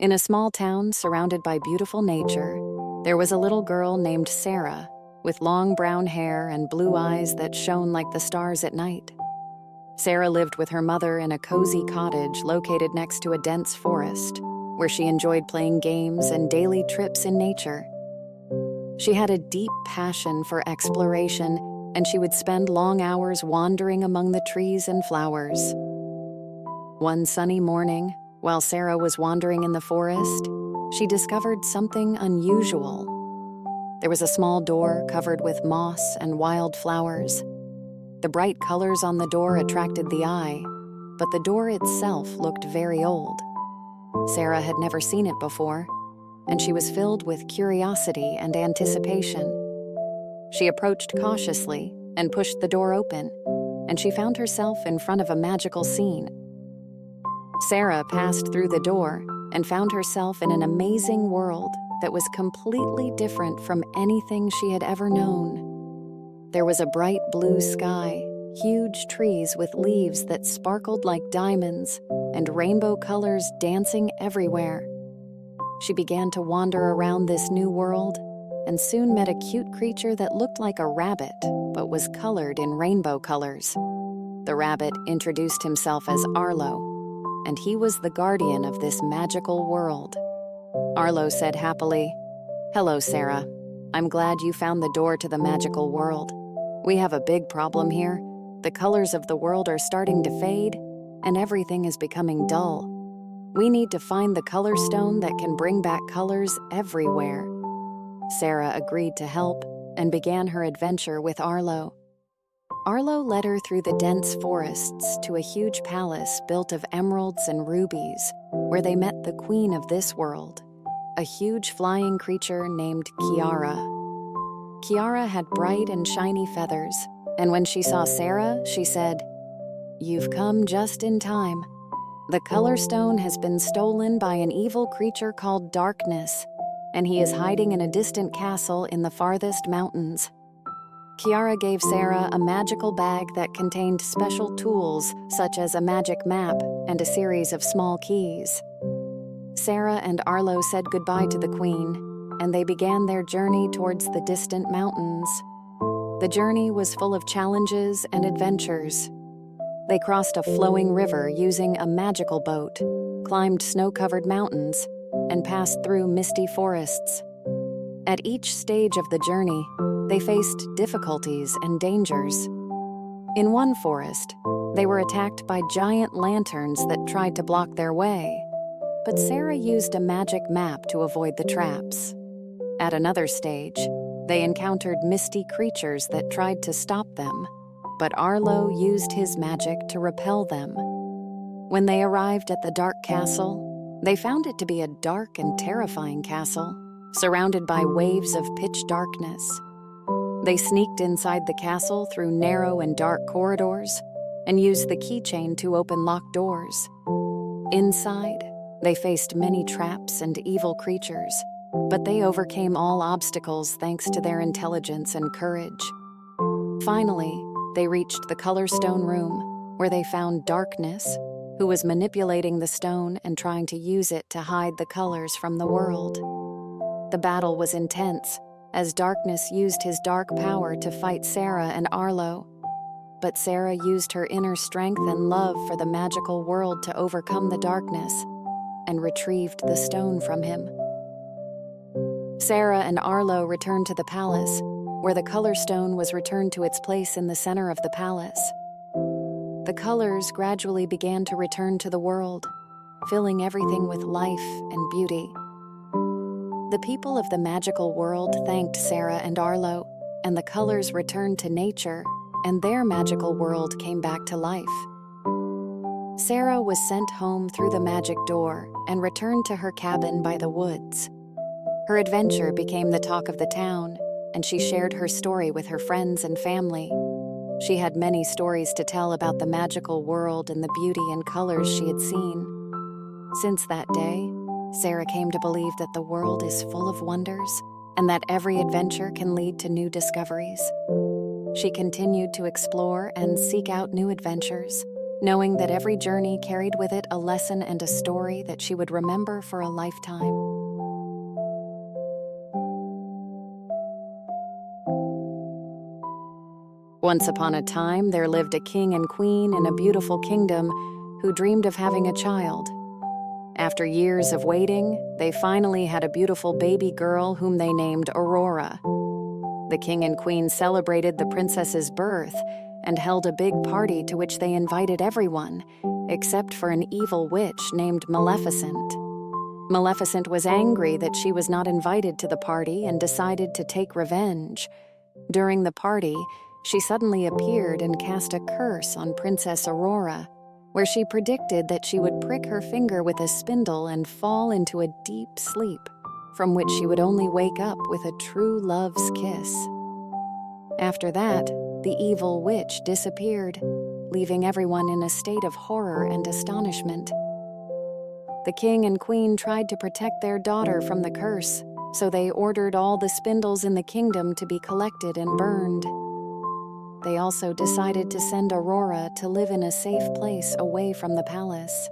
In a small town surrounded by beautiful nature, there was a little girl named Sarah, with long brown hair and blue eyes that shone like the stars at night. Sarah lived with her mother in a cozy cottage located next to a dense forest, where she enjoyed playing games and daily trips in nature. She had a deep passion for exploration, and she would spend long hours wandering among the trees and flowers. One sunny morning, while Sarah was wandering in the forest, she discovered something unusual. There was a small door covered with moss and wild flowers. The bright colors on the door attracted the eye, but the door itself looked very old. Sarah had never seen it before, and she was filled with curiosity and anticipation. She approached cautiously and pushed the door open, and she found herself in front of a magical scene. Sarah passed through the door and found herself in an amazing world that was completely different from anything she had ever known. There was a bright blue sky, huge trees with leaves that sparkled like diamonds, and rainbow colors dancing everywhere. She began to wander around this new world and soon met a cute creature that looked like a rabbit but was colored in rainbow colors. The rabbit introduced himself as Arlo, and he was the guardian of this magical world. Arlo said happily, "Hello, Sarah. I'm glad you found the door to the magical world. We have a big problem here. The colors of the world are starting to fade, and everything is becoming dull. We need to find the color stone that can bring back colors everywhere." Sarah agreed to help and began her adventure with Arlo. Arlo led her through the dense forests to a huge palace built of emeralds and rubies, where they met the queen of this world, a huge flying creature named Kiara. Kiara had bright and shiny feathers, and when she saw Sarah, she said, "You've come just in time. The color stone has been stolen by an evil creature called Darkness, and he is hiding in a distant castle in the farthest mountains." Kiara gave Sarah a magical bag that contained special tools such as a magic map and a series of small keys. Sarah and Arlo said goodbye to the queen, and they began their journey towards the distant mountains. The journey was full of challenges and adventures. They crossed a flowing river using a magical boat, climbed snow-covered mountains, and passed through misty forests. At each stage of the journey, they faced difficulties and dangers. In one forest, they were attacked by giant lanterns that tried to block their way, but Sarah used a magic map to avoid the traps. At another stage, they encountered misty creatures that tried to stop them, but Arlo used his magic to repel them. When they arrived at the dark castle, they found it to be a dark and terrifying castle, surrounded by waves of pitch darkness. They sneaked inside the castle through narrow and dark corridors and used the keychain to open locked doors. Inside, they faced many traps and evil creatures, but they overcame all obstacles thanks to their intelligence and courage. Finally, they reached the color stone room, where they found Darkness, who was manipulating the stone and trying to use it to hide the colors from the world. The battle was intense, as Darkness used his dark power to fight Sarah and Arlo. But Sarah used her inner strength and love for the magical world to overcome the darkness, and retrieved the stone from him. Sarah and Arlo returned to the palace, where the color stone was returned to its place in the center of the palace. The colors gradually began to return to the world, filling everything with life and beauty. The people of the magical world thanked Sarah and Arlo, and the colors returned to nature, and their magical world came back to life. Sarah was sent home through the magic door and returned to her cabin by the woods. Her adventure became the talk of the town, and she shared her story with her friends and family. She had many stories to tell about the magical world and the beauty and colors she had seen. Since that day, Sarah came to believe that the world is full of wonders and that every adventure can lead to new discoveries. She continued to explore and seek out new adventures, knowing that every journey carried with it a lesson and a story that she would remember for a lifetime. Once upon a time, there lived a king and queen in a beautiful kingdom who dreamed of having a child. After years of waiting, they finally had a beautiful baby girl whom they named Aurora. The king and queen celebrated the princess's birth and held a big party to which they invited everyone, except for an evil witch named Maleficent. Maleficent was angry that she was not invited to the party and decided to take revenge. During the party, she suddenly appeared and cast a curse on Princess Aurora, where she predicted that she would prick her finger with a spindle and fall into a deep sleep, from which she would only wake up with a true love's kiss. After that, the evil witch disappeared, leaving everyone in a state of horror and astonishment. The king and queen tried to protect their daughter from the curse, so they ordered all the spindles in the kingdom to be collected and burned. They also decided to send Aurora to live in a safe place away from the palace.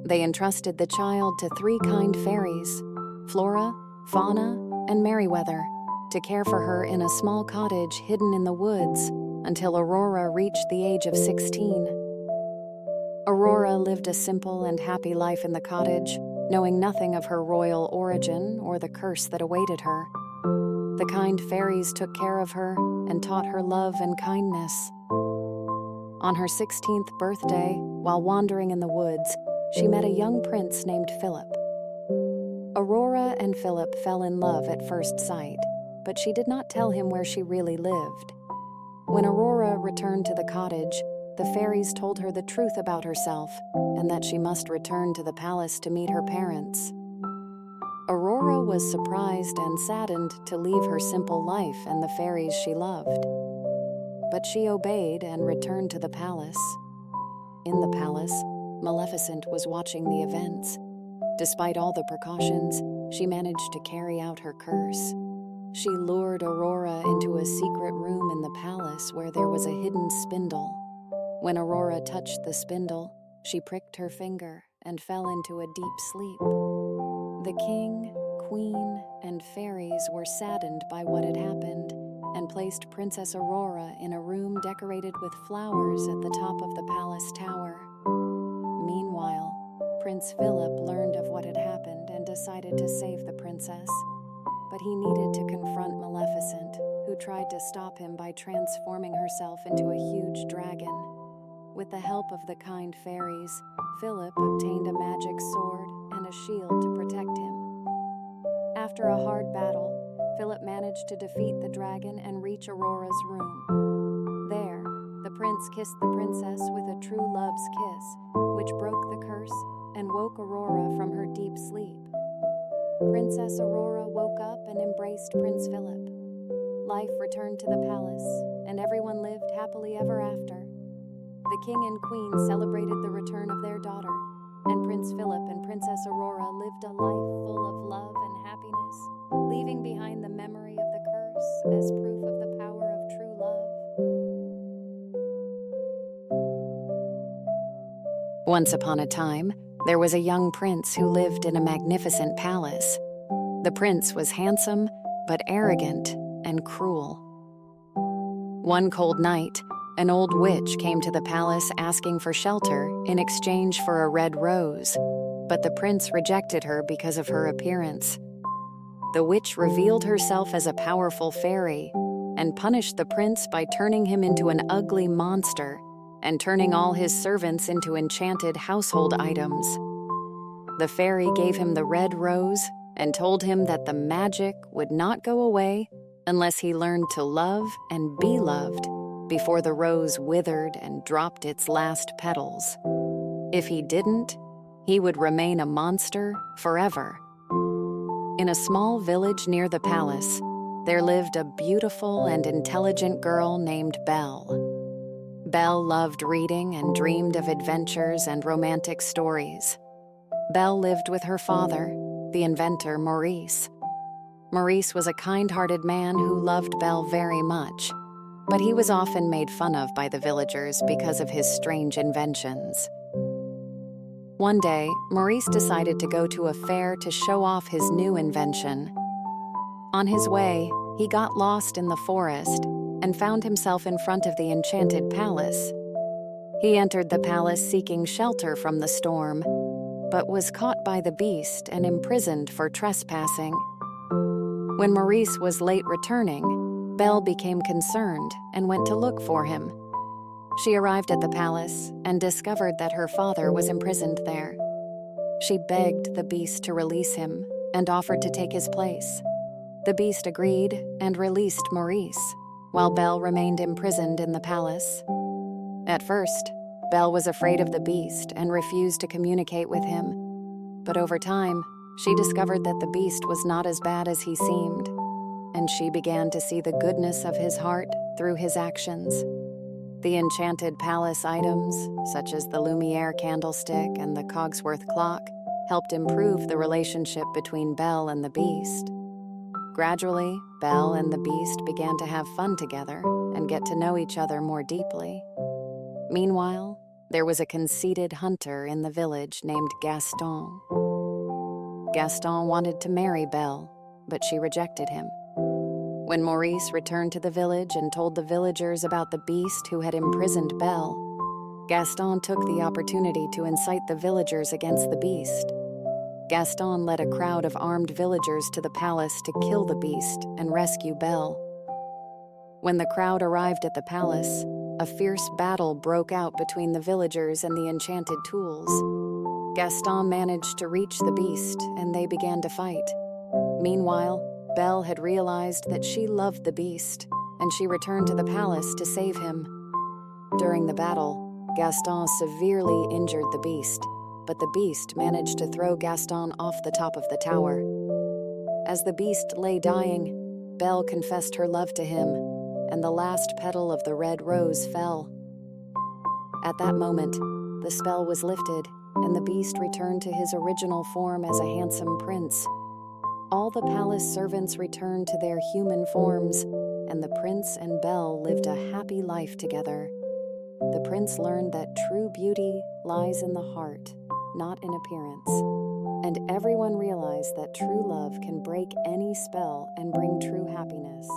They entrusted the child to 3 kind fairies, Flora, Fauna, and Merryweather, to care for her in a small cottage hidden in the woods until Aurora reached the age of 16. Aurora lived a simple and happy life in the cottage, knowing nothing of her royal origin or the curse that awaited her. The kind fairies took care of her and taught her love and kindness. On her 16th birthday, while wandering in the woods, she met a young prince named Philip. Aurora and Philip fell in love at first sight, but she did not tell him where she really lived. When Aurora returned to the cottage, the fairies told her the truth about herself and that she must return to the palace to meet her parents. Aurora was surprised and saddened to leave her simple life and the fairies she loved. But she obeyed and returned to the palace. In the palace, Maleficent was watching the events. Despite all the precautions, she managed to carry out her curse. She lured Aurora into a secret room in the palace where there was a hidden spindle. When Aurora touched the spindle, she pricked her finger and fell into a deep sleep. The king, queen, and fairies were saddened by what had happened and placed Princess Aurora in a room decorated with flowers at the top of the palace tower. Meanwhile, Prince Philip learned of what had happened and decided to save the princess. But he needed to confront Maleficent, who tried to stop him by transforming herself into a huge dragon. With the help of the kind fairies, Philip obtained a magic sword and a shield to protect him. After a hard battle, Philip managed to defeat the dragon and reach Aurora's room. There, the prince kissed the princess with a true love's kiss, which broke the curse and woke Aurora from her deep sleep. Princess Aurora woke up and embraced Prince Philip. Life returned to the palace, and everyone lived happily ever after. The king and queen celebrated the return of their daughter, and Prince Philip and Princess Aurora lived a life full of love and happiness, leaving behind the memory of the curse as proof of the power of true love. Once upon a time, there was a young prince who lived in a magnificent palace. The prince was handsome, but arrogant and cruel. One cold night, an old witch came to the palace asking for shelter in exchange for a red rose, but the prince rejected her because of her appearance. The witch revealed herself as a powerful fairy and punished the prince by turning him into an ugly monster and turning all his servants into enchanted household items. The fairy gave him the red rose and told him that the magic would not go away unless he learned to love and be loved before the rose withered and dropped its last petals. If he didn't, he would remain a monster forever. In a small village near the palace, there lived a beautiful and intelligent girl named Belle. Belle loved reading and dreamed of adventures and romantic stories. Belle lived with her father, the inventor Maurice. Maurice was a kind-hearted man who loved Belle very much. but he was often made fun of by the villagers because of his strange inventions. One day, Maurice decided to go to a fair to show off his new invention. On his way, he got lost in the forest and found himself in front of the enchanted palace. He entered the palace seeking shelter from the storm, but was caught by the beast and imprisoned for trespassing. When Maurice was late returning, Belle became concerned and went to look for him. She arrived at the palace and discovered that her father was imprisoned there. She begged the beast to release him and offered to take his place. The beast agreed and released Maurice, while Belle remained imprisoned in the palace. At first, Belle was afraid of the beast and refused to communicate with him. But over time, she discovered that the beast was not as bad as he seemed, and she began to see the goodness of his heart through his actions. The enchanted palace items, such as the Lumiere candlestick and the Cogsworth clock, helped improve the relationship between Belle and the beast. Gradually, Belle and the beast began to have fun together and get to know each other more deeply. Meanwhile, there was a conceited hunter in the village named Gaston. Gaston wanted to marry Belle, but she rejected him. When Maurice returned to the village and told the villagers about the beast who had imprisoned Belle, Gaston took the opportunity to incite the villagers against the beast. Gaston led a crowd of armed villagers to the palace to kill the beast and rescue Belle. When the crowd arrived at the palace, a fierce battle broke out between the villagers and the enchanted tools. Gaston managed to reach the beast, and they began to fight. Meanwhile, Belle had realized that she loved the beast, and she returned to the palace to save him. During the battle, Gaston severely injured the beast, but the beast managed to throw Gaston off the top of the tower. As the beast lay dying, Belle confessed her love to him, and the last petal of the red rose fell. At that moment, the spell was lifted, and the beast returned to his original form as a handsome prince. All the palace servants returned to their human forms, and the prince and Belle lived a happy life together. The prince learned that true beauty lies in the heart, not in appearance, and everyone realized that true love can break any spell and bring true happiness.